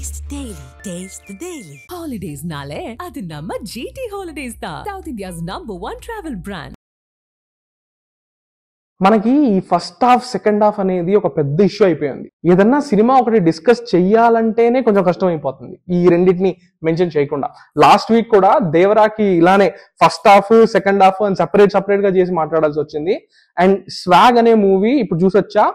Taste Daily. Taste the Daily. Holidays nale adi namma GT Holidays da, South India's #1 travel brand. మనకి ఈ first half second half అనేది ఒక పెద్ద issue అయిపోయింది. ఏదన్నా సినిమా ఒకటి డిస్కస్ చెయ్యాలంటేనే కొంచెం కష్టం అయిపోతుంది ఈ రెండింటిని మెన్షన్ చేయకుండా. లాస్ట్ వీక్ కూడా దేవరాకి ఇలానే ఫస్ట్ హాఫ్ సెకండ్ హాఫ్ అని సపరేట్ గా చేసి మాట్లాడాల్సి వచ్చింది. అండ్ స్వాగ్ అనే మూవీ ఇప్పుడు చూసొచ్చా,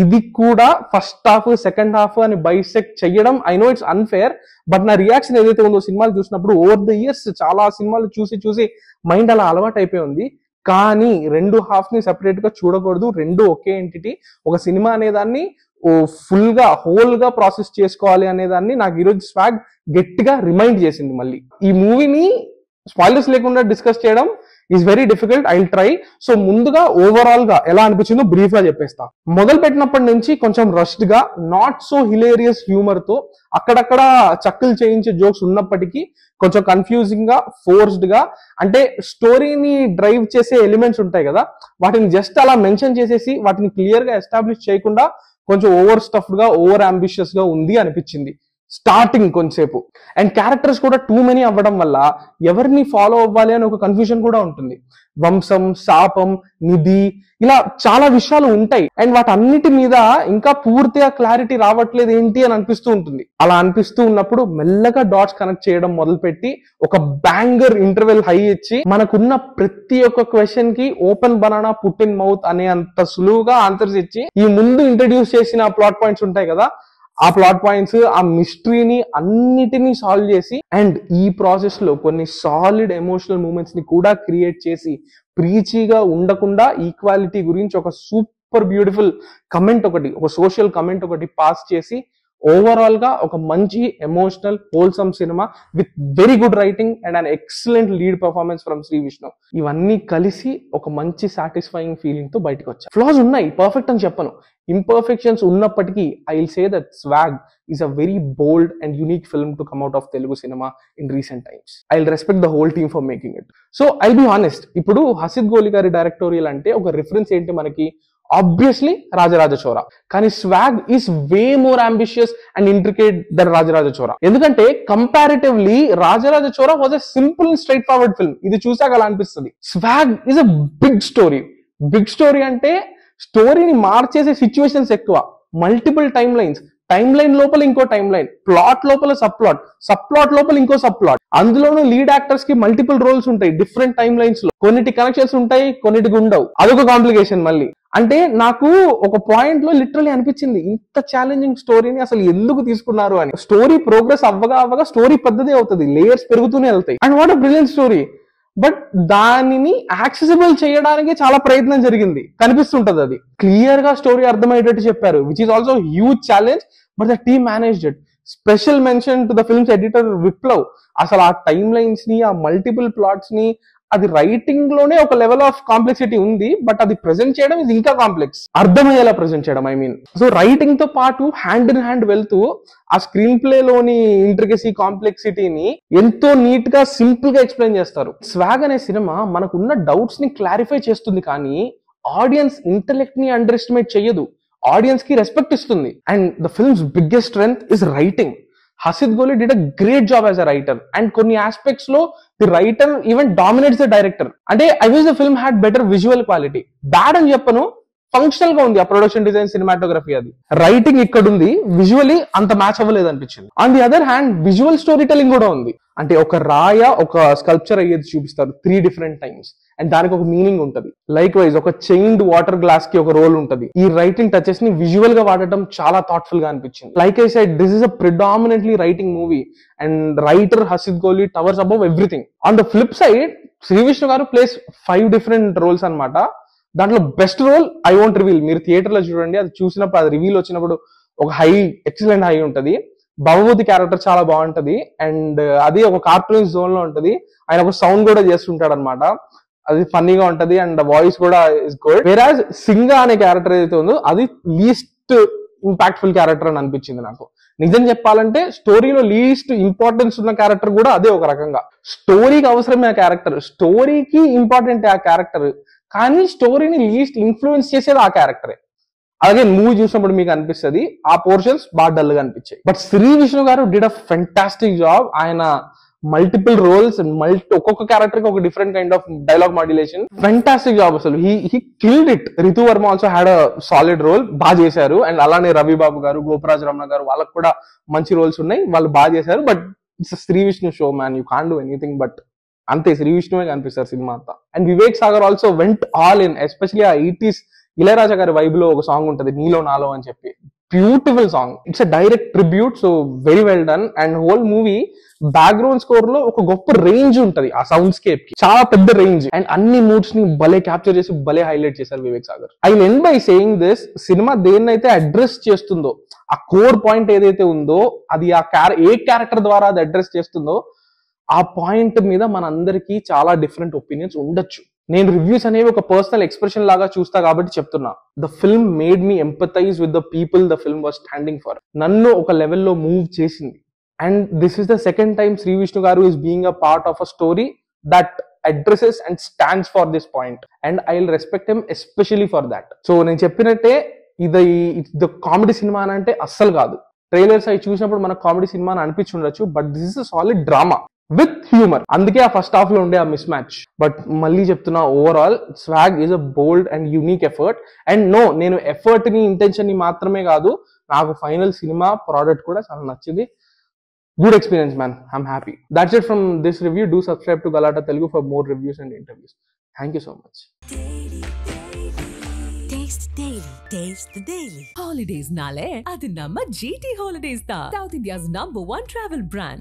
ఇది కూడా ఫస్ట్ హాఫ్ సెకండ్ హాఫ్ అని బైసెక్ట్ చెయ్యడం I know it's unfair, but నా రియాక్షన్ ఏదైతే ఉందో సినిమాలు చూసినప్పుడు ఓవర్ ద ఇయర్స్ చాలా సినిమాలు చూసి మైండ్ అలా అలవాటు అయిపోయి ఉంది. కానీ రెండు హాఫ్ ని సెపరేట్ గా చూడకూడదు, రెండు ఒకే ఎంటిటీ. ఒక సినిమా అనేదాన్ని ఫుల్ గా హోల్ గా ప్రాసెస్ చేసుకోవాలి అనేదాన్ని నాకు ఈరోజు స్వాగ్ గట్టిగా రిమైండ్ చేసింది. మళ్ళీ ఈ మూవీని స్పాయిలర్స్ లేకుండా డిస్కస్ చేయడం is very difficult. I will try. So ముందుగా ఓవరాల్ గా ఎలా అనిపించిందో బ్రీఫ్ గా చెప్పేస్తా. మొదలు పెట్టినప్పటి నుంచి కొంచెం రష్డ్ గా, నాట్ సో హిలేరియస్ హ్యూమర్ తో, అక్కడక్కడ చక్కులు చేయించే జోక్స్ ఉన్నప్పటికీ కొంచెం కన్ఫ్యూజింగ్ గా, ఫోర్స్డ్ గా, అంటే స్టోరీని డ్రైవ్ చేసే ఎలిమెంట్స్ ఉంటాయి కదా, వాటిని జస్ట్ అలా మెన్షన్ చేసేసి వాటిని క్లియర్ గా ఎస్టాబ్లిష్ చేయకుండా కొంచెం ఓవర్ స్టఫ్డ్ గా, ఓవర్ అంబిషియస్ గా ఉంది అనిపించింది స్టార్టింగ్ కొంచెంసేపు. అండ్ క్యారెక్టర్స్ కూడా టూ మెనీ అవ్వడం వల్ల ఎవరిని ఫాలో అవ్వాలి అని ఒక కన్ఫ్యూజన్ కూడా ఉంటుంది. వంశం, శాపం, నిధి, ఇలా చాలా విషయాలు ఉంటాయి. అండ్ వాటన్నిటి మీద ఇంకా పూర్తిగా క్లారిటీ రావట్లేదు ఏంటి అని అనిపిస్తూ ఉంటుంది. అలా అనిపిస్తూ ఉన్నప్పుడు మెల్లగా డాట్స్ కనెక్ట్ చేయడం మొదలుపెట్టి ఒక బ్యాంగర్ ఇంటర్వెల్ హై ఇచ్చి మనకున్న ప్రతి ఒక్క క్వశ్చన్ కి open banana put in mouth అనే అంత సులువుగా ఆన్సర్స్ ఇచ్చి ఈ ముందు ఇంట్రడ్యూస్ చేసిన ప్లాట్ పాయింట్స్ ఉంటాయి కదా, ఆ ప్లాట్ పాయింట్స్, ఆ మిస్టరీని అన్నిటినీ సాల్వ్ చేసి అండ్ ఈ ప్రాసెస్ లో కొన్ని సాలిడ్ ఎమోషనల్ మూమెంట్స్ ని కూడా క్రియేట్ చేసి ప్రీచీగా ఉండకుండా ఈక్వాలిటీ గురించి ఒక సూపర్ బ్యూటిఫుల్ కమెంట్ ఒకటి, ఒక సోషల్ కమెంట్ ఒకటి పాస్ చేసి ఓవరాల్ గా ఒక మంచి emotional wholesome cinema with very good writing and an excellent lead performance from Sree Vishnu. ఇవన్నీ కలిసి ఒక మంచి సాటిస్ఫైయింగ్ ఫీలింగ్ తో బయటకు వచ్చాయి. ఫ్లాస్ ఉన్నాయి, పర్ఫెక్ట్ అని చెప్పను, ఇంపర్ఫెక్షన్స్ ఉన్నప్పటికీ I will say that swag is a very bold and unique film to come out of Telugu cinema in recent times. I will respect the whole team for making it. So I be honest, ఇప్పుడు హసిద్ గోలి గారి directorial అంటే ఒక reference ఏంటి మనకి? Obviously Raja Raja Chora. కానీ Swag is way more ambitious and intricate than Raja Raja Chora. ఎందుకంటే comparatively Raja Raja Chora was a simple straightforward film. ఇది చూసాక అలా అనిపిస్తుంది. Swag is a big story. Big story అంటే స్టోరీని మార్చేసే సిచ్యువేషన్స్ ఎక్కువ, multiple time lines, time line లోపల ఇంకో టైమ్ లైన్, ప్లాట్ లోపల సబ్ ప్లాట్, సబ్ ప్లాట్ లోపల ఇంకో సబ్ ప్లాట్, అందులోనూ లీడ్ యాక్టర్స్ కి మల్టిపుల్ రోల్స్ ఉంటాయి డిఫరెంట్ టైమ్ లైన్స్ లో. కొన్నిటి కనెక్షన్స్ ఉంటాయి, కొన్నిటికి ఉండవు. అదొక కాంప్లికేషన్ మళ్ళీ. అంటే నాకు ఒక పాయింట్ లో లిటరలీ అనిపించింది, ఇంత ఛాలెంజింగ్ స్టోరీని అసలు ఎందుకు తీసుకున్నారు అని. స్టోరీ ప్రోగ్రెస్ అవ్వగా స్టోరీ పెద్దదే అవుతుంది, లేయర్స్ పెరుగుతూనే వెళ్తాయి. And what a brilliant story. But దానిని యాక్సెసిబుల్ చేయడానికి చాలా ప్రయత్నం జరిగింది కనిపిస్తుంటది. అది క్లియర్ గా స్టోరీ అర్థమయ్యేటట్టు చెప్పారు, which is also huge challenge, but the team managed it. Special mention to the films editor Viplav. అసలు ఆ టైమ్ లైన్స్ ని, ఆ మల్టిపుల్ ప్లాట్స్ ని, అది రైటింగ్ లోనే ఒక లెవెల్ ఆఫ్ కాంప్లెక్సిటీ ఉంది, బట్ అది ప్రెజెంట్ చేయడం ఇది ఇంకా కాంప్లెక్స్, అర్థమయ్యేలా ప్రెజెంట్ చేయడం. ఐ మీన్, సో రైటింగ్ తో పాటు హ్యాండ్ ఇన్ హ్యాండ్ వెళ్తూ ఆ స్క్రీన్ ప్లే లోని ఇంట్రికసీ, కాంప్లెక్సిటీని ఎంతో నీట్ గా, సింపుల్ గా ఎక్స్ప్లెయిన్ చేస్తారు. స్వాగ్ అనే సినిమా మనకున్న డౌట్స్ ని క్లారిఫై చేస్తుంది, కానీ ఆడియన్స్ ఇంటెలెక్ట్ ని అండర్ ఎస్టిమేట్ చేయదు, ఆడియన్స్ కి రెస్పెక్ట్ ఇస్తుంది. And the film's biggest strength is writing. Hasith Goli did a great job as a writer, and కొన్ని ఆస్పెక్ట్స్ లో the writer even dominates the director. అంటే I wish the film had better visual quality. Bad అని చెప్పను, functional గా ఉంది ఆ production design, cinematography. అది writing ఇక్కడ ఉంది, విజువలీ అంత మ్యాచ్ అవ్వలేదు అనిపించింది. On the other hand visual story telling కూడా ఉంది. అంటే ఒక రాయ, ఒక స్కల్ప్చర్ అయ్యేది చూపిస్తారు 3 different times, అండ్ దానికి ఒక మీనింగ్ ఉంటది. లైక్ వైజ్ ఒక చైన్డ్ వాటర్ గ్లాస్ కి ఒక రోల్ ఉంటది. ఈ రైటింగ్ టచెస్ ని విజువల్ గా వాడటం చాలా థాట్ఫుల్ గా అనిపించింది. Like I said, this is a predominantly writing movie, and writer Hasith Goli towers above everything. On the flip side, Sree Vishnu garu plays 5 different roles అనమాట. దాంట్లో best role I won't reveal, మీరు థియేటర్ లో చూడండి, అది చూసినప్పుడు, అది రివీల్ వచ్చినప్పుడు ఒక హై, ఎక్సలెంట్ హై ఉంటది. భవభూతి క్యారెక్టర్ చాలా బాగుంటది, అండ్ అది ఒక కార్టూన్ జోన్ లో ఉంటది. ఆయన ఒక సౌండ్ కూడా చేస్తుంటాడు అనమాట, అది ఫన్నీగా ఉంటది, అండ్ వాయిస్ కూడా ఇస్ గుడ్. వేరాజ్ సింగా అనే క్యారెక్టర్ ఏదైతే ఉందో అది లీస్ట్ ఇంపాక్ట్ఫుల్ క్యారెక్టర్ అని అనిపించింది నాకు. నిజం చెప్పాలంటే స్టోరీలో లీస్ట్ ఇంపార్టెన్స్ ఉన్న క్యారెక్టర్ కూడా అదే ఒక రకంగా. స్టోరీకి అవసరమే ఆ క్యారెక్టర్, స్టోరీకి ఇంపార్టెంట్ ఆ క్యారెక్టర్, కానీ స్టోరీని లీస్ట్ ఇన్ఫ్లుయెన్స్ చేసేది ఆ క్యారెక్టరే. అలాగే మూవీ చూసినప్పుడు మీకు అనిపిస్తుంది ఆ పోర్షన్స్ బాగా డల్ గా అనిపించాయి. But Sree Vishnu garu did a fantastic job. ఆయన మల్టిపుల్ రోల్స్ ఒక్కొక్క క్యారెక్టర్ కి ఒక different kind of dialogue modulation, fantastic job అసలు. He killed it. Ritu Varma also had a solid role, బాగా చేశారు. అండ్ అలానే రవి బాబు గారు, గోపరాజ్ రమణ గారు, వాళ్ళకి కూడా మంచి రోల్స్ ఉన్నాయి, వాళ్ళు బాగా చేశారు. But it's Sree Vishnu show man, you can't do anything but అంతే శ్రీ విష్ణువే కనిపిస్తారు సినిమా అంతా. And Vivek Sagar also went all in, especially ఆ 80s ఇళయరాజా గారి వైబ్ లో ఒక సాంగ్ ఉంటది నీలో నాలో అని చెప్పి, beautiful song. It's a direct tribute, so very well done. And whole movie background score లో ఒక గొప్ప రేంజ్ ఉంటది ఆ సౌండ్ స్కేప్ కి, చాలా పెద్ద రేంజ్. అండ్ అన్ని మూడ్స్ ని భలే క్యాప్చర్ చేసి భలే హైలైట్ చేశారు Vivek Sagar. I end by saying this, cinema దేన్నైతే అడ్రస్ చేస్తుందో, ఆ కోర్ పాయింట్ ఏదైతే ఉందో, అది ఏ క్యారెక్టర్ ద్వారా అది అడ్రస్ చేస్తుందో ఆ పాయింట్ మీద మన అందరికీ చాలా డిఫరెంట్ ఒపీనియన్స్ ఉండొచ్చు. నేను రివ్యూస్ అనేవి ఒక పర్సనల్ ఎక్స్ప్రెషన్ లాగా చూస్తా కాబట్టి చెప్తున్నా. The film made me empathise with the people the film was standing for. నన్ను ఒక లెవెల్లో మూవ్ చేసింది. And this is the second time Sree Vishnu garu is being a part of a story that addresses and stands for this point, and I'll respect him especially for that. So నేను చెప్పినట్టే ఇది comedy cinema అని అంటే అస్సలు కాదు. Trailers అవి చూసినప్పుడు మనకు కామెడీ సినిమా అని అనిపించుండొచ్చు, but this is a solid drama with humour. అందుకే ఆ ఫస్ట్ హాఫ్ లో ఉండే ఆ మిస్ మ్యాచ్. బట్ మళ్ళీ చెప్తున్నా, overall swag is a bold and unique effort. And no, నేను ఎఫర్ట్ ని ఇంటెన్షన్ ని మాత్రమే కాదు, నాకు ఫైనల్ సినిమా ప్రోడక్ట్ కూడా చాలా నచ్చింది. Good experience, man. I'm happy. That's it from this review. Do subscribe to Galata Telugu for more reviews and interviews. Thank you so much. Taste Daily. Taste the Daily. Holidays nale adi namma GT Holidays da, South India's #1 travel brand.